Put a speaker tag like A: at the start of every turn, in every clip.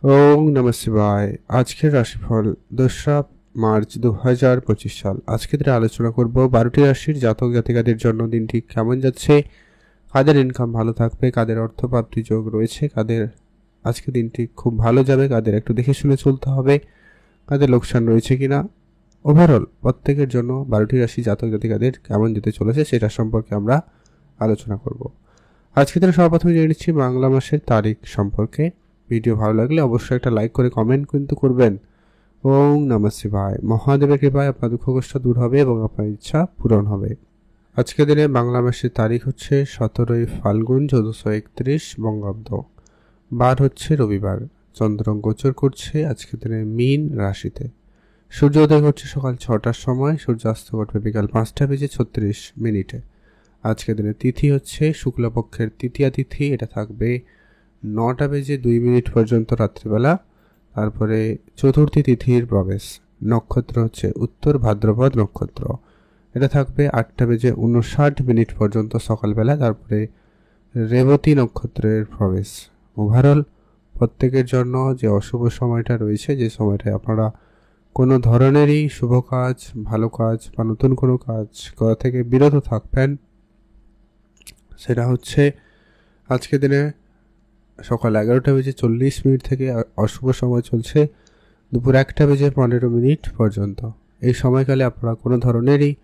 A: ওং নমঃ শিবায়। আজকের রাশিফল 2রা মার্চ 2025 সাল। আজকে থেকে আলোচনা করব 12টি রাশির জাতক জাতিকাদের জন্য দিনটি কেমন যাচ্ছে, কাদের ইনকাম ভালো থাকবে, কাদের অর্থপ্রাপ্তি যোগ রয়েছে, কাদের আজকে দিনটি খুব ভালো যাবে, কাদের একটু দেখে শুনে চলতে হবে, কাদের লোকসান রয়েছে কিনা। ওভারঅল প্রত্যেকের জন্য 12টি রাশি জাতক জাতিকাদের কেমন যেতে চলেছে সেটা সম্পর্কে আমরা আলোচনা করব। আজকে থেকে সর্বপ্রথমে জেনে নিচ্ছি বাংলা মাসের তারিখ সম্পর্কে। ভিডিও ভালো লাগলে অবশ্যই একটা লাইক করে কমেন্ট কিন্তু করবেন। ওং নমঃ শিবায়। মহাদেবের কৃপায় আপনার দুঃখ কষ্ট দূর হবে এবং আপনার ইচ্ছা পূরণ হবে। আজকে দিনে বাংলা মাসের তারিখ হচ্ছে 17ই ফাল্গুন 1431 বঙ্গাব্দ। বার হচ্ছে রবিবার। চন্দ্র গোচর করছে আজকে দিনে মীন রাশিতে। সূর্যোদয় হচ্ছে সকাল 6টার সময়, সূর্যাস্ত ঘটবে বিকাল 5টা বেজে 36 মিনিটে। আজকে দিনে তিথি হচ্ছে শুক্লপক্ষের তৃতীয়া তিথি, এটা থাকবে 9টা বেজে 2 মিনিট পর্যন্ত রাত্রিবেলা। তারপরে চতুর্থী তিথির প্রবেশ। নক্ষত্র হচ্ছে উত্তর ভাদ্রপদ নক্ষত্র, এটা থাকবে 8টা বেজে 59 মিনিট পর্যন্ত সকালবেলা। তারপরে রেবতী নক্ষত্রের প্রবেশ। ওভারঅল প্রত্যেকের জন্য যে অশুভ সময়টা রয়েছে, যে সময়টায় আপনারা কোনো ধরনেরই শুভ কাজ, ভালো কাজ বা নতুন কোনো কাজ করা থেকে বিরত থাকবেন, সেটা হচ্ছে আজকে দিনে সকাল 11টা বেজে 40 মিনিট থেকে অশুভ সময় চলছে দুপুর 1টা বেজে 15 মিনিট পর্যন্ত। এই সময়কালে আপনারা কোনো ধরনেরই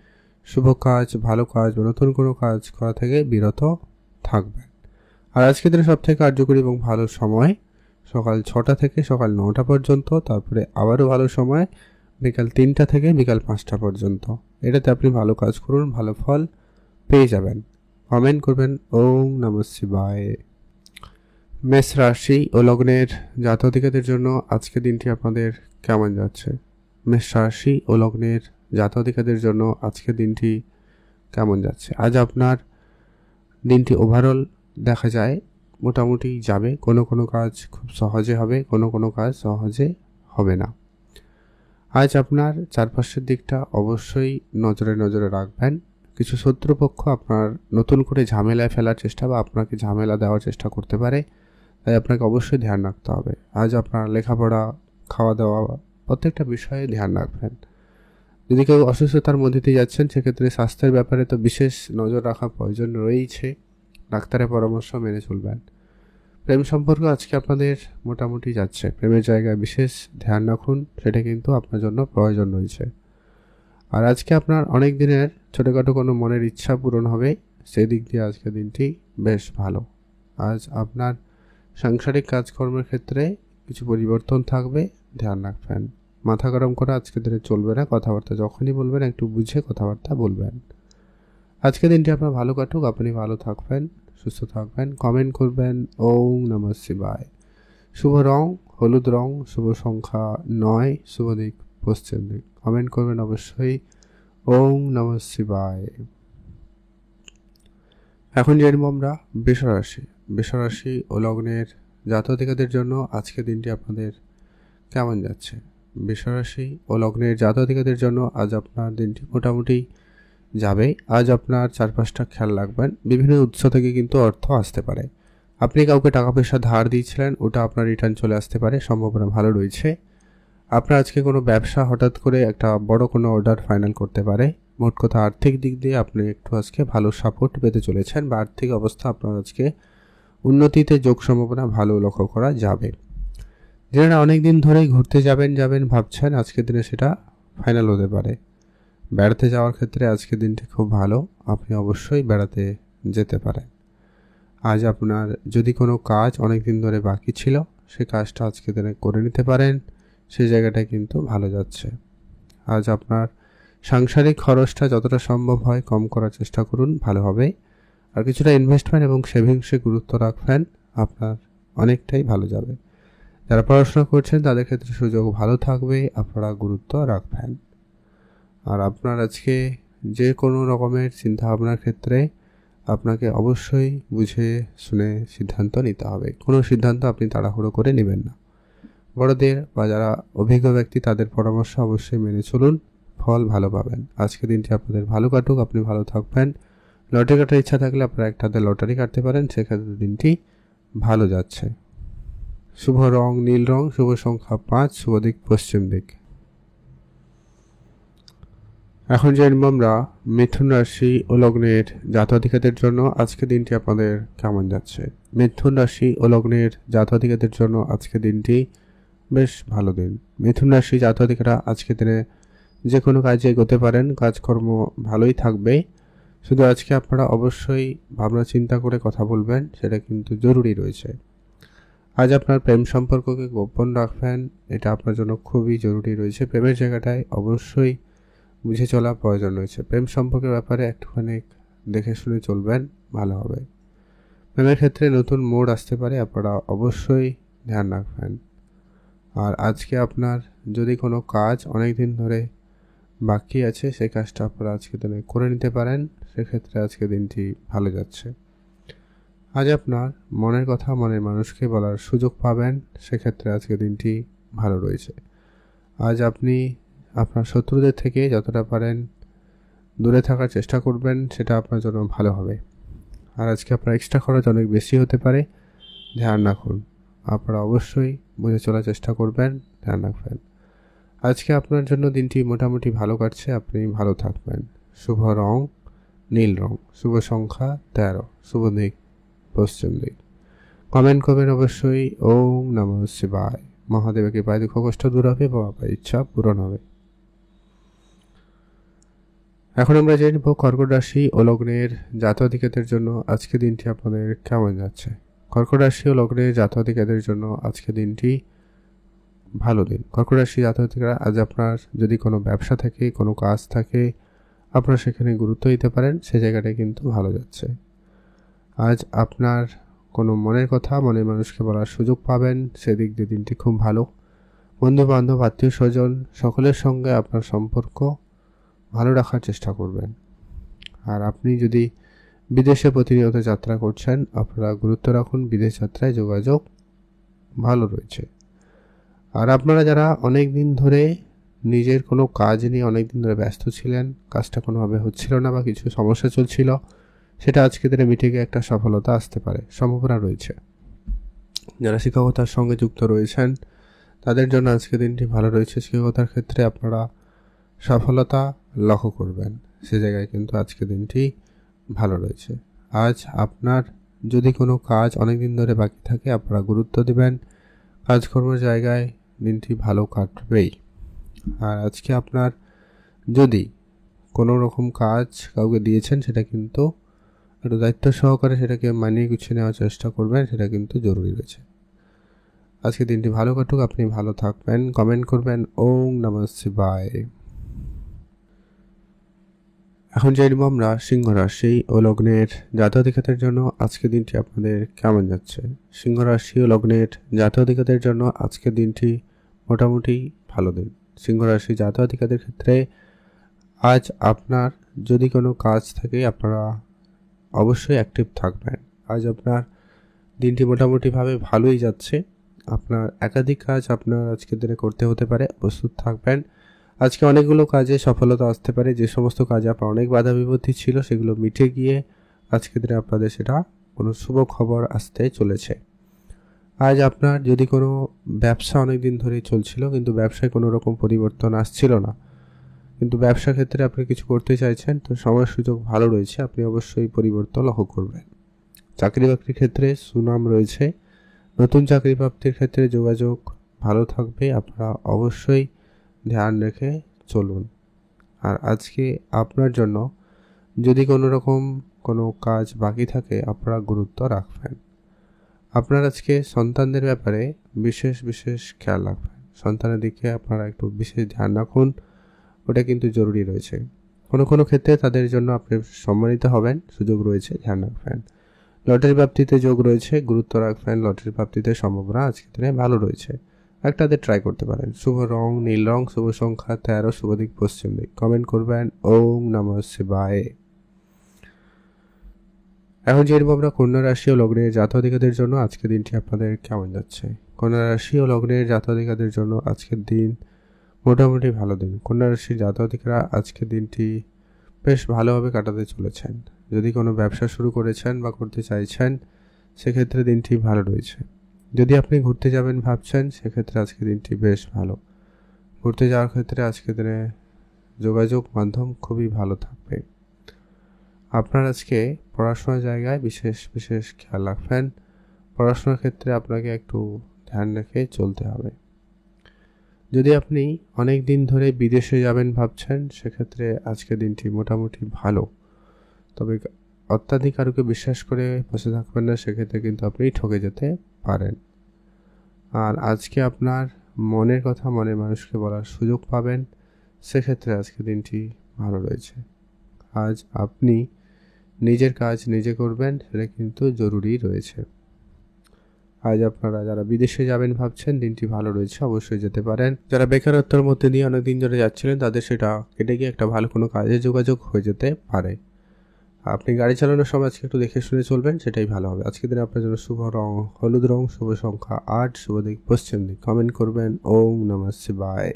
A: শুভ কাজ, ভালো কাজ বা নতুন কোনো কাজ করা থেকে বিরত থাকবেন। আর আজকে দিনে সবথেকে কার্যকরী এবং ভালো সময় সকাল 6টা থেকে সকাল 9টা পর্যন্ত। তারপরে আবারও ভালো সময় বিকাল 3টা থেকে বিকাল 5টা পর্যন্ত। এটাতে আপনি ভালো কাজ করুন, ভালো ফল পেয়ে যাবেন। কমেন্ট করবেন ওং নমঃ শিবায়। মেষ রাশি ও লগ্নের জাতক-জাতিকাদের জন্য আজকে দিনটি আপনাদের কেমন যাচ্ছে? মেষ রাশি ও লগ্নের জাতক-জাতিকাদের জন্য আজকে দিনটি কেমন যাচ্ছে? আজ আপনার দিনটি ওভারঅল দেখা যায় মোটামুটি যাবে। কোনো কোনো কাজ খুব সহজে হবে, কোনো কোনো কাজ সহজে হবে না। আজ আপনার চারপাশের দিকটা অবশ্যই নজরে নজরে রাখবেন। কিছু শত্রুপক্ষ আপনার নতুন করে ঝামেলায় ফেলার চেষ্টা বা আপনাকে ঝামেলা দেওয়ার চেষ্টা করতে পারে, তাই আপনাকে অবশ্যই ধ্যান রাখতে হবে। আজ আপনার লেখাপড়া, খাওয়া দাওয়া প্রত্যেকটা বিষয়ে ধ্যান রাখবেন। যদি কেউ অসুস্থতার মধ্যে দিয়ে যাচ্ছেন, সেক্ষেত্রে স্বাস্থ্যের ব্যাপারে তো বিশেষ নজর রাখা প্রয়োজন রয়েছে। ডাক্তারের পরামর্শ মেনে চলবেন। প্রেম সম্পর্ক আজকে আপনাদের মোটামুটি যাচ্ছে। প্রেমের জায়গায় বিশেষ ধ্যান রাখুন, সেটা কিন্তু আপনার জন্য প্রয়োজন রয়েছে। আর আজকে আপনার অনেক দিনের ছোটোখাটো কোনো মনের ইচ্ছা পূরণ হবে, সেই দিক দিয়ে আজকে দিনটি বেশ ভালো। আজ আপনার সাংসারিক কাজকর্মের ক্ষেত্রে কিছু পরিবর্তন থাকবে, ধ্যান রাখবেন। মাথা গরম করা আজকে দিনে চলবে না। কথাবার্তা যখনই বলবেন একটু বুঝে কথাবার্তা বলবেন। আজকে দিনটি আপনার ভালো কাটুক, আপনি ভালো থাকবেন, সুস্থ থাকবেন। কমেন্ট করবেন ওং নমঃ শিবায়। শুভ রং হলুদ রং, শুভ সংখ্যা 9, শুভ দিক পশ্চিম দিক। কমেন্ট করবেন অবশ্যই ওং নমঃ শিবায়। এখন জানবো আমরা বৃষরাশি। বৃষরাশি ও লগ্নের জাতক-জাতিকাদের জন্য আজকে দিনটি আপনাদের কেমন যাচ্ছে? বৃষরাশি ও লগ্নের জাতক-জাতিকাদের জন্য আজ আপনার দিনটি মোটামুটি যাবে। আজ আপনার চারপাশটা খেয়াল রাখবেন। বিভিন্ন উৎস থেকে কিন্তু অর্থ আসতে পারে। আপনি কাউকে টাকা পয়সা ধার দিয়েছিলেন, ওটা আপনার রিটার্ন চলে আসতে পারে, সম্ভাবনা ভালো রয়েছে। আপনার আজকে কোনো ব্যবসা হঠাৎ করে একটা বড় কোনো অর্ডার ফাইনাল করতে পারে। মোট কথা আর্থিক দিক দিয়ে আপনি একটু আজকে ভালো সাপোর্ট পেতে চলেছেন বা আর্থিক অবস্থা আপনার আজকে উন্নতিতে যোগ সম্ভাবনা ভালো লক্ষ্য করা যাবে। যারা অনেক দিন ধরেই ঘুরতে যাবেন ভাবছেন, আজকের দিনে সেটা ফাইনাল হতে পারে। বেড়াতে যাওয়ার ক্ষেত্রে আজকের দিনটি খুব ভালো, আপনি অবশ্যই বেড়াতে যেতে পারেন। আজ আপনার যদি কোনো কাজ অনেক দিন ধরে বাকি ছিল, সে কাজটা আজকের দিনে করে নিতে পারেন, সেই জায়গাটা কিন্তু ভালো যাচ্ছে। আজ আপনার সাংসারিক খরচটা যতটা সম্ভব হয় কম করার চেষ্টা করুন, ভালো হবে। আর কিছুটা ইনভেস্টমেন্ট এবং সেভিংসে গুরুত্ব রাখবেন, আপনার অনেকটাই ভালো যাবে। যারা পড়াশোনা করছেন তাদের ক্ষেত্রে সুযোগ ভালো থাকবে, আপনারা গুরুত্ব রাখবেন। আর আপনার আজকে যে কোনো রকমের চিন্তাভাবনার ক্ষেত্রে আপনাকে অবশ্যই বুঝে শুনে সিদ্ধান্ত নিতে হবে। কোনো সিদ্ধান্ত আপনি তাড়াহুড়ো করে নেবেন না। বড়দের বা যারা অভিজ্ঞ ব্যক্তি তাদের পরামর্শ অবশ্যই মেনে চলুন, ফল ভালো পাবেন। আজকে দিনটি আপনাদের ভালো কাটুক, আপনি ভালো থাকবেন। লটারি কাটার ইচ্ছা থাকলে আপনারা একটা হাতে লটারি কাটতে পারেন, সেক্ষেত্রে দিনটি ভালো যাচ্ছে। শুভ রং নীল রং, শুভ সংখ্যা 5, শুভ দিক পশ্চিম দিক। এখন জানবো আমরা মিথুন রাশি ও লগ্নের জাতক-জাতিকাদের জন্য আজকে দিনটি আপনাদের কেমন যাচ্ছে। মিথুন রাশি ও লগ্নের জাতক-জাতিকাদের জন্য আজকে দিনটি বেশ ভালো দিন। মিথুন রাশি জাতক-জাতিকারা আজকে দিনে যে কোনো কাজে এগোতে পারেন, কাজকর্ম ভালোই থাকবে। শুধু আজকে আপনারা অবশ্যই ভাবনা চিন্তা করে কথা বলবেন, সেটা কিন্তু জরুরি রয়েছে। আজ আপনার প্রেম সম্পর্ককে গোপন রাখবেন, এটা আপনার জন্য খুবই জরুরি রয়েছে। প্রেমের জায়গাটায় অবশ্যই বুঝে চলা প্রয়োজন রয়েছে। প্রেম সম্পর্কের ব্যাপারে একটুখানি দেখে শুনে চলবেন, ভালো হবে। প্রেমের ক্ষেত্রে নতুন মোড় আসতে পারে, আপনারা অবশ্যই ধ্যান রাখবেন। আর আজকে আপনার যদি কোনো কাজ অনেক দিন ধরে বাকি আছে, সেই কাজটা আপনারা আজকে দিনে করে নিতে পারেন, সেক্ষেত্রে আজকে দিনটি ভালো যাচ্ছে। আজ আপনার মনের কথা মনের মানুষকে বলার সুযোগ পাবেন, সেক্ষেত্রে আজকে দিনটি ভালো রয়েছে। আজ আপনি আপনার শত্রুদের থেকে যতটা পারেন দূরে থাকার চেষ্টা করবেন, সেটা আপনার জন্য ভালো হবে। আর আজকে আপনার এক্সট্রা খরচ অনেক বেশি হতে পারে, ধ্যান রাখুন। আপনারা অবশ্যই বুঝে চলার চেষ্টা করবেন, ধ্যান রাখবেন। আজকে আপনার জন্য দিনটি মোটামুটি ভালো কাটছে, আপনি ভালো থাকবেন। শুভ রং নীল রং, শুভ সংখ্যা 13, শুভ দিক পশ্চিম দিক। কমেন্ট করবেন অবশ্যই। ওম নমঃ শিবায়। মহাদেবের কৃপায় দুঃখ কষ্ট দূর হবে, বাবার ইচ্ছা পূরণ হবে। এখন আমরা জানব কর্কট রাশি ও লগ্নের জাতক-জাতিকাদের জন্য আজকে দিনটি আপনাদের কেমন যাচ্ছে। কর্কট রাশি ও লগ্নের জাতক-জাতিকাদের জন্য আজকে দিনটি ভালো দিন। কর্কট রাশি জাতক-জাতিকারা আজ আপনার যদি কোনো ব্যবসা থাকে, কোনো কাজ থাকে, আপনারা সেখানে গুরুত্ব দিতে পারেন, সে জায়গাটায় কিন্তু ভালো যাচ্ছে। আজ আপনার কোনো মনের কথা মনের মানুষকে বলার সুযোগ পাবেন, সেদিক দিয়ে দিনটি খুব ভালো। বন্ধু বান্ধব আত্মীয় স্বজন সকলের সঙ্গে আপনার সম্পর্ক ভালো রাখার চেষ্টা করবেন। আর আপনি যদি বিদেশে প্রতিনিয়ত যাত্রা করছেন, আপনারা গুরুত্ব রাখুন, বিদেশ যাত্রায় যোগাযোগ ভালো রয়েছে। আর আপনারা যারা অনেক দিন ধরে নিজের কোনো কাজ নিয়ে অনেক দিন ধরে ব্যস্ত ছিলেন, কাজটা কোনোভাবে হচ্ছিল না বা কিছু সমস্যা চলছিল, সেটা আজকে দিনে মিটে গিয়ে একটা সফলতা আসতে পারে, সম্ভাবনা রয়েছে। যারা শিক্ষকতার সঙ্গে যুক্ত রয়েছেন, তাদের জন্য আজকে দিনটি ভালো রয়েছে। শিক্ষকতার ক্ষেত্রে আপনারা সফলতা লক্ষ্য করবেন, সে জায়গায় কিন্তু আজকে দিনটি ভালো রয়েছে। আজ আপনার যদি কোনো কাজ অনেক দিন ধরে বাকি থাকে, আপনারা গুরুত্ব দেবেন, কাজকর্মের জায়গায় দিনটি ভালো কাটবেই। আর আজকে আপনার যদি কোনো রকম কাজ কাউকে দিয়েছেন, সেটা কিন্তু একটু দায়িত্ব সহকারে সেটাকে মানিয়ে গুছিয়ে নেওয়ার চেষ্টা করবেন, সেটা কিন্তু জরুরি রয়েছে। আজকে দিনটি ভালো কাটুক, আপনি ভালো থাকবেন। কমেন্ট করবেন ওম নমঃ শিবায়। এখন জানবো আমরা সিংহ রাশি ও লগ্নের জাতক-জাতিকাদের জন্য আজকে দিনটি আপনাদের কেমন যাচ্ছে। সিংহ রাশি ও লগ্নের জাতক-জাতিকাদের জন্য আজকে দিনটি মোটামুটি ভালো দিন। সিংহ রাশি জাতক-জাতিকাদের ক্ষেত্রে আজ আপনার যদি কোনো কাজ থাকে, আপনারা অবশ্যই অ্যাক্টিভ থাকবেন। আজ আপনার দিনটি মোটামুটিভাবে ভালোই যাচ্ছে। আপনার একাধিক কাজ আপনার আজকের দিনে করতে হতে পারে, প্রস্তুত থাকবেন। আজকে অনেকগুলো কাজে সফলতা আসতে পারে, যে সমস্ত কাজে আপনার অনেক বাধা বিপত্তি ছিল, সেগুলো মিটে গিয়ে আজকের দিনে আপনাদের সেটা কোনো শুভ খবর আসতে চলেছে। আজ আপনার যদি কোনো ব্যবসা অনেক দিন ধরেই চলছিল, কিন্তু ব্যবসায় কোনো রকম পরিবর্তন আসছিল না, কিন্তু ব্যবসা ক্ষেত্রে আপনি কিছু করতে চাইছেন, তো সময় সুযোগ ভালো রয়েছে, আপনি অবশ্যই পরিবর্তন লক্ষ্য করবেন। চাকরি বাকরির ক্ষেত্রে সুনাম রয়েছে, নতুন চাকরি প্রাপ্তির ক্ষেত্রে যোগাযোগ ভালো থাকবে, আপনারা অবশ্যই ধ্যান রেখে চলুন। আর আজকে আপনার জন্য যদি কোনো রকম কোনো কাজ বাকি থাকে, আপনারা গুরুত্ব রাখবেন। আপনার আজকে সন্তানদের ব্যাপারে বিশেষ খেয়াল রাখবেন, সন্তানের দিকে আপনারা একটু বিশেষ ধ্যান রাখুন, ওটা কিন্তু জরুরি রয়েছে। কোনো ক্ষেত্রে তাদের জন্য আপনি সম্মানিত হবেন, সুযোগ রয়েছে, ধ্যান রাখবেন। লটারি প্রাপ্তিতে যোগ রয়েছে, গুরুত্ব রাখবেন। লটারি প্রাপ্তিতে সম্ভাবনা আজকে দিনে ভালো রয়েছে, একটাতে ট্রাই করতে পারেন। শুভ রং নীল রং, শুভ সংখ্যা 13, শুভ দিক পশ্চিম দিক। কমেন্ট করবেন ওম নমঃ শিবায়। এখন জানবো আমরা কন্যা রাশি ও লগ্নের জাতক-জাতিকাদের জন্য আজকের দিনটি আপনাদের কেমন যাচ্ছে। কন্যা রাশি ও লগ্নের জাতক-জাতিকাদের জন্য আজকের দিন মোটামুটি ভালো দিন। কন্যা রাশির জাতক-জাতিকারা আজকের দিনটি বেশ ভালোভাবে কাটাতে চলেছেন। যদি কোনো ব্যবসা শুরু করেছেন বা করতে চাইছেন, সেক্ষেত্রে দিনটি ভালো রয়েছে। যদি আপনি ঘুরতে যাবেন ভাবছেন সেক্ষেত্রে আজকের দিনটি বেশ ভালো। ঘুরতে যাওয়ার ক্ষেত্রে আজকের দিনে যোগাযোগ মাধ্যম খুবই ভালো থাকবে। আপনার আজকে পড়াশোনার জায়গায় বিশেষ খেয়াল রাখবেন। পড়াশোনার ক্ষেত্রে আপনাকে একটু ধ্যান রেখে চলতে হবে। যদি আপনি অনেক দিন ধরে বিদেশে যাবেন ভাবছেন সেক্ষেত্রে আজকের দিনটি মোটামুটি ভালো, তবে অত্যাধিক কারোকে বিশ্বাস করে বসে থাকবেন না, সেক্ষেত্রে কিন্তু আপনি ঠকে যেতে পারেন। আর আজকে আপনার মনের কথা মনের মানুষকে বলার সুযোগ পাবেন, সেক্ষেত্রে আজকের দিনটি ভালো রয়েছে। আজ আপনি নিজের কাজ নিজে করবেন, সেটা কিন্তু জরুরি রয়েছে। আজ আপনারা যারা বিদেশে যাবেন ভাবছেন দিনটি ভালো রয়েছে, অবশ্যই যেতে পারেন। যারা বেকারত্বের মধ্যে দিয়ে অনেকদিন ধরে যাচ্ছিলেন তাদের সেটা কেটে গিয়ে একটা ভালো কোনো কাজে যোগাযোগ হয়ে যেতে পারে। আপনি গাড়ি চালানোর সময় আজকে একটু দেখে শুনে চলবেন, সেটাই ভালো হবে। আজকের দিনে আপনার জন্য শুভ রং হলুদ রং, শুভ সংখ্যা 8, শুভ দিক পশ্চিম দিক। কমেন্ট করবেন ওম নমঃ শিবায়।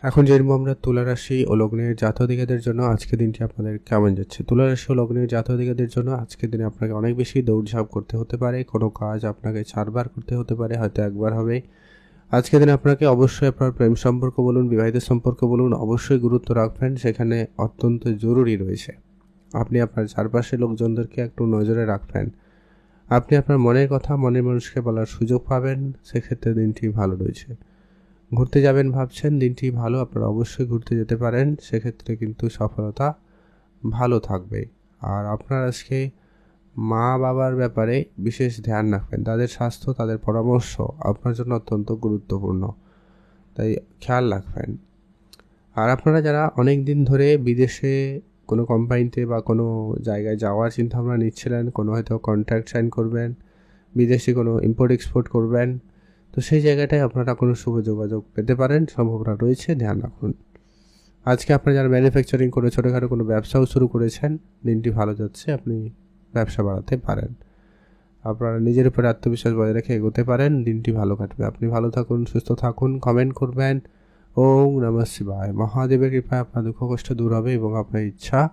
A: এখন জেনব আমরা তুলা রাশি ও লগ্নের জাতক-জাতিকাদের জন্য আজকের দিনটি আপনাদের কেমন যাচ্ছে। তুলা রাশি ও লগ্নের জাতক-জাতিকাদের জন্য আজকের দিনে আপনাকে অনেক বেশি দৌড়ঝাঁপ করতে হতে পারে। কোনো কাজ আপনাকে 4 বার করতে হতে পারে, হয়তো একবার হবে। আজকের দিনে আপনাকে অবশ্যই আপনার প্রেম সম্পর্ক বলুন, বিবাহিত সম্পর্ক বলুন, অবশ্যই গুরুত্ব রাখবেন, সেখানে অত্যন্ত জরুরি রয়েছে। আপনি আপনার চারপাশের লোকজনদেরকে একটু নজরে রাখবেন। আপনি আপনার মনের কথা মনের মানুষকে বলার সুযোগ পাবেন, সেক্ষেত্রে দিনটি ভালো রয়েছে। ঘুরতে যাবেন ভাবছেন দিনটি ভালো, আপনারা অবশ্যই ঘুরতে যেতে পারেন, সেক্ষেত্রে কিন্তু সফলতা ভালো থাকবে। আর আপনার আজকে মা বাবার ব্যাপারে বিশেষ ধ্যান রাখবেন। তাদের স্বাস্থ্য তাদের পরামর্শ আপনার জন্য অত্যন্ত গুরুত্বপূর্ণ, তাই খেয়াল রাখবেন। আর আপনারা যারা অনেক দিন ধরে বিদেশে কোনো কোম্পানিতে বা কোনো জায়গায় যাওয়ার চিন্তাভাবনা নিচ্ছিলেন, কোনো হয়তো কন্ট্রাক্ট সাইন করবেন, বিদেশে কোনো ইম্পোর্ট এক্সপোর্ট করবেন, তো সেই জায়গাটায় আপনারা কোনো শুভ যোগাযোগ পেতে পারেন, সম্ভাবনা রয়েছে, ধ্যান রাখুন। আজকে আপনারা যারা ম্যানুফ্যাকচারিং করে ছোটোখাটো কোনো ব্যবসাও শুরু করেছেন, দিনটি ভালো যাচ্ছে, আপনি ব্যবসা বাড়াতে পারেন। আপনারা নিজের উপরে আত্মবিশ্বাস বজায় রেখে এগোতে পারেন, দিনটি ভালো কাটবে। আপনি ভালো থাকুন, সুস্থ থাকুন। কমেন্ট করবেন ওম নমঃ শিবায়। মহাদেবের কৃপায় আপনার দুঃখ কষ্ট দূর হবে এবং আপনার ইচ্ছা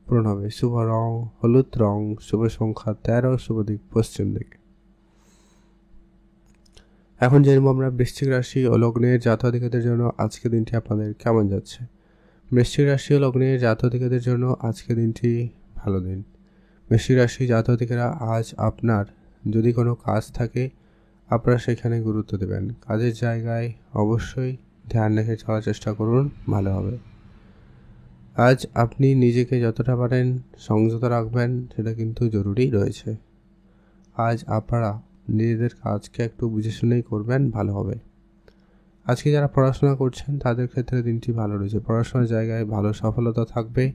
A: পূরণ হবে। শুভ রং হলুদ রং, শুভ সংখ্যা 13, শুভ দিক পশ্চিম দিক। এখন জেনব আমরা বৃশ্চিক রাশি ও লগ্নের জাতক-জাতিকাদের জন্য আজকের দিনটি আপনাদের কেমন যাচ্ছে। বৃশ্চিক রাশি ও লগ্নের জাতক-জাতিকাদের জন্য আজকের দিনটি ভালো দিন। বৃশ্চিক রাশি জাতক-জাতিকারা আজ আপনার যদি কোনো কাজ থাকে আপনারা সেখানে গুরুত্ব দেবেন। কাজের জায়গায় অবশ্যই ধ্যান রেখে চলার চেষ্টা করুন, ভালো হবে। আজ আপনি নিজেকে যতটা পারেন সংযত রাখবেন, সেটা কিন্তু জরুরি রয়েছে। আজ আপনারা নিজেদের কাজকে একটু বুঝে শুনেই করবেন, ভালো হবে। আজকে যারা পড়াশোনা করছেন তাদের ক্ষেত্রে দিনটি ভালো রয়েছে। পড়াশোনার জায়গায় ভালো সফলতা থাকবে,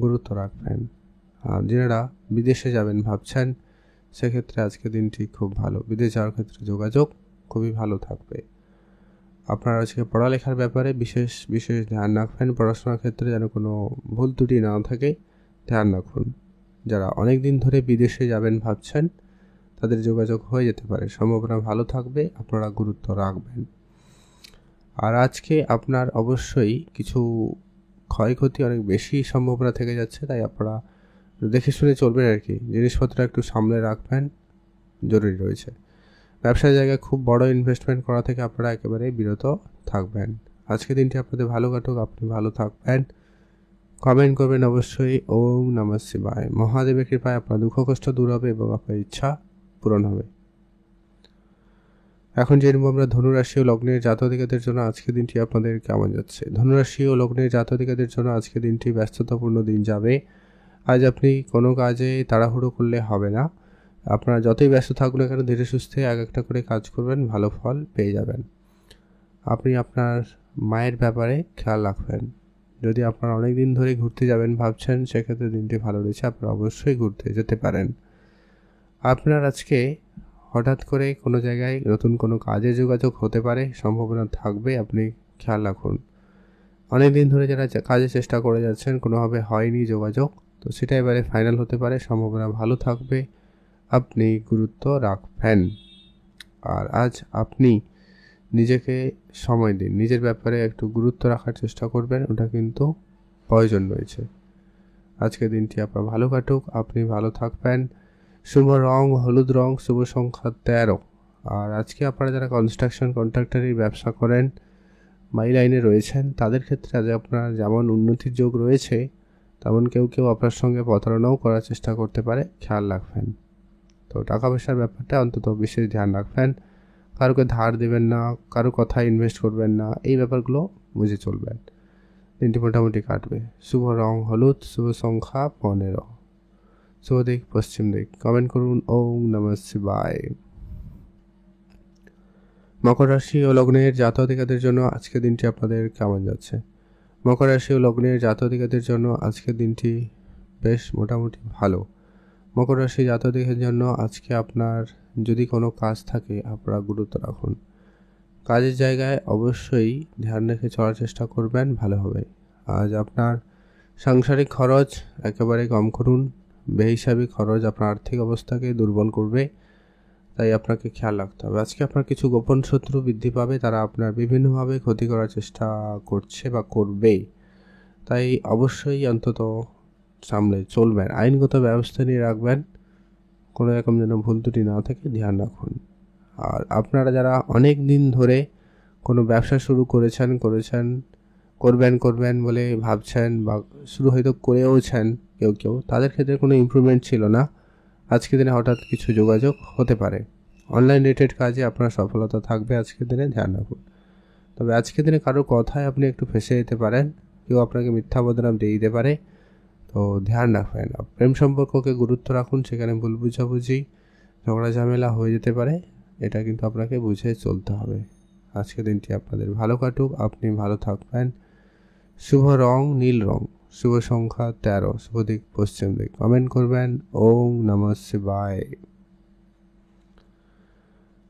A: গুরুত্ব রাখবেন। আর যারা বিদেশে যাবেন ভাবছেন সেক্ষেত্রে আজকে দিনটি খুব ভালো। বিদেশ যাওয়ার ক্ষেত্রে যোগাযোগ খুবই ভালো থাকবে। আপনারা আজকে পড়ালেখার ব্যাপারে বিশেষ ধ্যান রাখবেন। পড়াশোনার ক্ষেত্রে যেন কোনো ভুল ত্রুটি না থাকে, ধ্যান রাখুন। যারা অনেক দিন ধরে বিদেশে যাবেন ভাবছেন তাদের যোগাযোগ হয়ে যেতে পারে, সম্ভাবনা ভালো থাকবে, আপনারা গুরুত্ব রাখবেন। আর আজকে আপনার অবশ্যই কিছু ক্ষয়ক্ষতি অনেক বেশি সম্ভাবনা থেকে যাচ্ছে, তাই আপনারা দেখে শুনে চলবেন আর কি। জিনিসপত্র একটু সামলে রাখবেন, জরুরি রয়েছে। ব্যবসার জায়গায় খুব বড় ইনভেস্টমেন্ট করা থেকে আপনারা একেবারে বিরত থাকবেন। আজকে দিনটি আপনাদের ভালো কাটুক, আপনি ভালো থাকবেন। কমেন্ট করবেন অবশ্যই ওম নমঃ শিবায়। মহাদেবের কৃপায় আপনার দুঃখ কষ্ট দূর হবে এবং আপনার ইচ্ছা পূরণ হবে। এখন জেনব আমরা ধনুরাশি ও লগ্নের জাতক-জাতিকাদের জন্য আজকের দিনটি আপনাদের কেমন যাচ্ছে। ধনুরাশি ও লগ্নের জাতক-জাতিকাদের জন্য আজকের দিনটি ব্যস্ততাপূর্ণ দিন যাবে। আজ আপনি কোনো কাজে তাড়াহুড়ো করলে হবে না। আপনারা যতই ব্যস্ত থাকুন না কেন ধীরে সুস্থে এক একটা করে কাজ করবেন, ভালো ফল পেয়ে যাবেন। আপনি আপনার মায়ের ব্যাপারে খেয়াল রাখবেন। যদি আপনারা অনেক দিন ধরে ঘুরতে যাবেন ভাবছেন সেক্ষেত্রে দিনটি ভালো রয়েছে, আপনারা অবশ্যই ঘুরতে যেতে পারেন। আপনার আজকে হঠাৎ করে কোনো জায়গায় নতুন কোনো কাজে যোগাযোগ হতে পারে, সম্ভাবনা থাকবে, আপনি খেয়াল রাখুন। অনেক দিন ধরে যারা কাজের চেষ্টা করে যাচ্ছেন কোনোভাবে হয়নি যোগাযোগ, তো সেটা এবারে ফাইনাল হতে পারে, সম্ভাবনা ভালো থাকবে, আপনি গুরুত্ব রাখবেন। আর আজ আপনি নিজেকে সময় দিন, নিজের ব্যাপারে একটু গুরুত্ব রাখার চেষ্টা করবেন, ওটা কিন্তু প্রয়োজন রয়েছে। আজকের দিনটি আপনার ভালো কাটুক, আপনি ভালো থাকবেন, শুভ রং হলুদ রং, শুভ সংখ্যা 13। আর আজকে আপনারা যারা কনস্ট্রাকশন কন্ট্রাক্টরের ব্যবসা করেন, মাই লাইনে রয়েছেন, তাদের ক্ষেত্রে আজ আপনার যেমন উন্নতির যোগ রয়েছে, তেমন কেউ কেউ আপনার সঙ্গে প্রতারণাও করার চেষ্টা করতে পারে, খেয়াল রাখবেন। তো টাকা পয়সার ব্যাপারটা অন্তত বিশেষ ধ্যান রাখবেন। কারোকে ধার দেবেন না, কারো কথায় ইনভেস্ট করবেন না, এই ব্যাপারগুলো বুঝে চলবেন। দিনটি মোটামুটি কাটবে। শুভ রং হলুদ, শুভ সংখ্যা 15, শুভ দিক পশ্চিম দিক। কমেন্ট করুন ওম নমঃ শিবায়। মকর রাশি ও লগ্নের জাতক-জাতিকাদের জন্য আজকের দিনটি আপনাদের কেমন যাচ্ছে? মকর রাশি ও লগ্নের জাতক-জাতিকাদের জন্য আজকের দিনটি বেশ মোটামুটি ভালো। মকর রাশি জাতক-জাতিকাদের জন্য আজকে আপনার যদি কোনো কাজ থাকে, আপনারা গুরুত্ব রাখুন। কাজের জায়গায় অবশ্যই ধ্যান রেখে চলার চেষ্টা করবেন, ভালো হবে। আজ আপনার সাংসারিক খরচ একেবারে কম করুন। বেহিসাবি খরচ আপনার আর্থিক অবস্থাকে দুর্বল করবে, তাই আপনাকে খেয়াল রাখতে হবে। আজকে আপনার কিছু গোপন শত্রু বৃদ্ধি পাবে, তারা আপনার বিভিন্নভাবে ক্ষতি করার চেষ্টা করছে বা করবে, তাই অবশ্যই অন্তত সামলে চলবেন। আইনগত ব্যবস্থা নিয়ে রাখবেন, কোনো রকম যেন ভুল ত্রুটি না থাকে, ধ্যান রাখুন। আর আপনারা যারা অনেক দিন ধরে কোনো ব্যবসা শুরু করবেন বলে ভাবছেন বা শুরু হয়তো করেওছেন কেউ তাদের ক্ষেত্রে কোনো ইমপ্রুভমেন্ট ছিল না, আজকের দিনে হঠাৎ কিছু যোগাযোগ হতে পারে। অনলাইন রিলেটেড কাজে আপনার সফলতা থাকবে আজকের দিনে, ধ্যান রাখুন। তবে আজকের দিনে কারোর কথায় আপনি একটু ফেঁসে যেতে পারেন, কেউ আপনাকে মিথ্যা বদনাম দিয়ে দিতে পারে, তো ধ্যান রাখবেন। প্রেম সম্পর্ককে গুরুত্ব রাখুন, সেখানে ভুল বুঝাবুঝি ঝগড়া ঝামেলা হয়ে যেতে পারে, এটা কিন্তু আপনাকে বুঝে চলতে হবে। আজকের দিনটি আপনাদের ভালো কাটুক, আপনি ভালো থাকবেন। শুভ রং নীল রং, শুভ সংখ্যা 13, শুভ দিক পশ্চিম দিক। কমেন্ট করবেন ওম নমঃ শিবায়।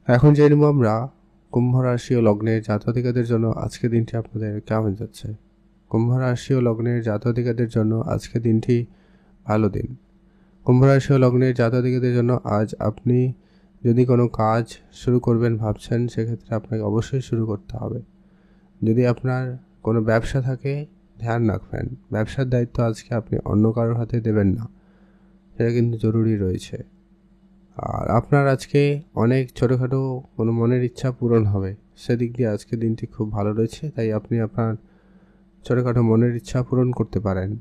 A: এখন জেনে নেব আমরা কুম্ভ রাশি ও লগ্নের জাতক-জাতিকাদের জন্য আজকের দিনটি আপনাদের কেমন যাচ্ছে। কুম্ভ রাশি ও লগ্নের জাতক-জাতিকাদের জন্য আজকের দিনটি ভালো দিন। কুম্ভ রাশি ও লগ্নের জাতক-জাতিকাদের জন্য আজ আপনি যদি কোনো কাজ শুরু করবেন ভাবছেন, সেক্ষেত্রে আপনাকে অবশ্যই শুরু করতে হবে। যদি আপনার কোনো ব্যবসা থাকে, ধ্যান রাখবেন, ব্যবসার দায়িত্ব আজকে আপনি অন্য কারোর হাতে দেবেন না, সেটা কিন্তু জরুরি রয়েছে। আর আপনার আজকে অনেক ছোটোখাটো কোনো মনের ইচ্ছা পূরণ হবে, সেদিক দিয়ে আজকের দিনটি খুব ভালো রয়েছে, তাই আপনি আপনার ছোটোখাটো মনের ইচ্ছা পূরণ করতে পারেন।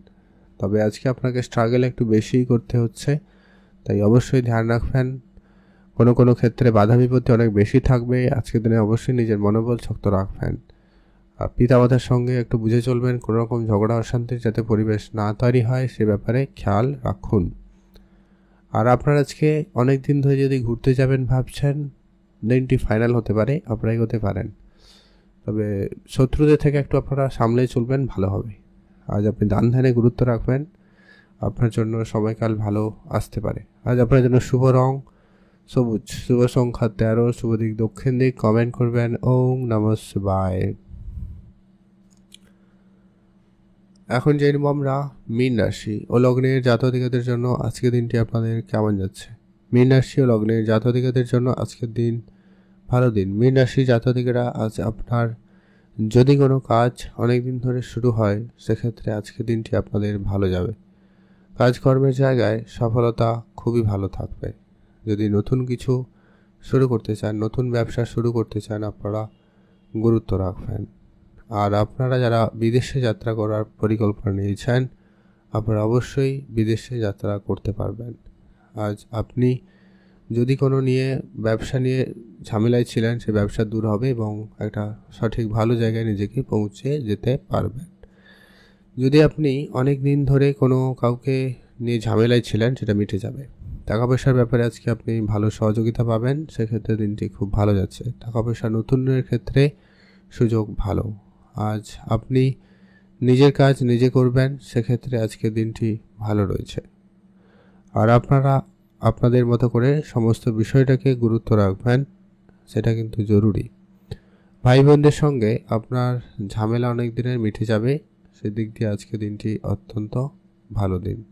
A: তবে আজকে আপনাকে স্ট্রাগল একটু বেশিই করতে হচ্ছে, তাই অবশ্যই ধ্যান রাখবেন। কোনো ক্ষেত্রে বাধা বিপত্তি অনেক বেশি থাকবে, আজকের দিনে অবশ্যই নিজের মনোবল শক্ত রাখবেন। আর পিতামাতার সঙ্গে একটু বুঝে চলবেন, কোনো রকম ঝগড়া অশান্তির যাতে পরিবেশ না তৈরি হয় সে ব্যাপারে খেয়াল রাখুন। আর আপনার আজকে অনেক দিন ধরে যদি ঘুরতে যাবেন ভাবছেন, দিনটি ফাইনাল হতে পারে, আপনারা এগোতে পারেন। তবে শত্রুদের থেকে একটু আপনারা সামলে চলবেন, ভালো হবে। আজ আপনি দান ধ্যানে গুরুত্ব রাখবেন, আপনার জন্য সময়কাল ভালো আসতে পারে। আজ আপনার জন্য শুভ রং সবুজ, শুভ সংখ্যা 13, শুভ দিক দক্ষিণ দিক। কমেন্ট করবেন ওম নমঃ শিবায়। এখন জেনে নেব আমরা মীন রাশি ও লগ্নের জাতক-জাতিকাদের জন্য আজকের দিনটি আপনাদের কেমন যাচ্ছে। মীন রাশি ও লগ্নের জাতক-জাতিকাদের জন্য আজকের দিন ভালো দিন। মীন রাশি জাতক-জাতিকারা আজ আপনার যদি কোনো কাজ অনেক দিন ধরে শুরু হয়, সেক্ষেত্রে আজকের দিনটি আপনাদের ভালো যাবে। কাজকর্মের জায়গায় সফলতা খুবই ভালো থাকবে। যদি নতুন কিছু শুরু করতে চান, নতুন ব্যবসা শুরু করতে চান, আপনারা গুরুত্ব রাখবেন। আর আপনারা যারা বিদেশে যাত্রা করার পরিকল্পনা নিয়েছেন, আপনারা অবশ্যই বিদেশে যাত্রা করতে পারবেন। আজ আপনি যদি কোনো ব্যবসা নিয়ে ঝামেলায় ছিলেন, সে ব্যবসা দূর হবে এবং একটা সঠিক ভালো জায়গায় নিজেকে পৌঁছে যেতে পারবেন। যদি আপনি অনেক দিন ধরে কোনো কাউকে নিয়ে ঝামেলায় ছিলেন, সেটা মিটে যাবে। টাকা পয়সার ব্যাপারে আজকে আপনি ভালো সহযোগিতা পাবেন, সেক্ষেত্রে দিনটি খুব ভালো যাচ্ছে। টাকা পয়সা নতুনের ক্ষেত্রে সুযোগ ভালো। আজ আপনি নিজের কাজ নিজে করবেন, সেক্ষেত্রে আজকের দিনটি ভালো রয়েছে। আর আপনারা আপনাদের মতো করে সমস্ত বিষয়টাকে গুরুত্ব রাখবেন, সেটা কিন্তু জরুরি। ভাই বোনদের সঙ্গে আপনার ঝামেলা অনেক দিনের মিটে যাবে, সেদিক দিয়ে আজকের দিনটি অত্যন্ত ভালো দিন।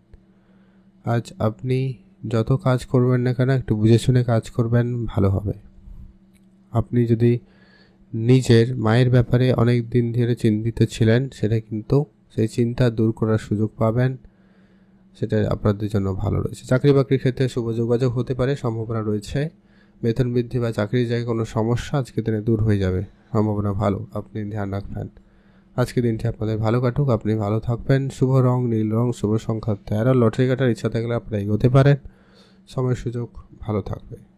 A: আজ আপনি যত কাজ করবেন না কেন, একটু বুঝে শুনে কাজ করবেন, ভালো হবে। আপনি যদি নিজের মায়ের ব্যাপারে অনেক দিন ধরে চিন্তিত ছিলেন, সেটা কিন্তু সেই চিন্তা দূর করার সুযোগ পাবেন। সেটা আপনাদের জন্য ভালো রয়েছে। চাকরি বাকরির ক্ষেত্রে শুভ যোগাযোগ হতে পারে, সম্ভাবনা রয়েছে। বেতন বৃদ্ধি বা চাকরির জায়গায় কোনো সমস্যা আজকের দিনে দূর হয়ে যাবে, সম্ভাবনা ভালো, আপনি ধ্যান রাখবেন। আজকের দিনটি আপনাদের ভালো কাটুক, আপনি ভালো থাকবেন। শুভ রং নীল রং, শুভ সংখ্যা 13। লটারি কাটার ইচ্ছা থাকলে আপনারা এগোতে পারেন, সময় সুযোগ ভালো থাকবে।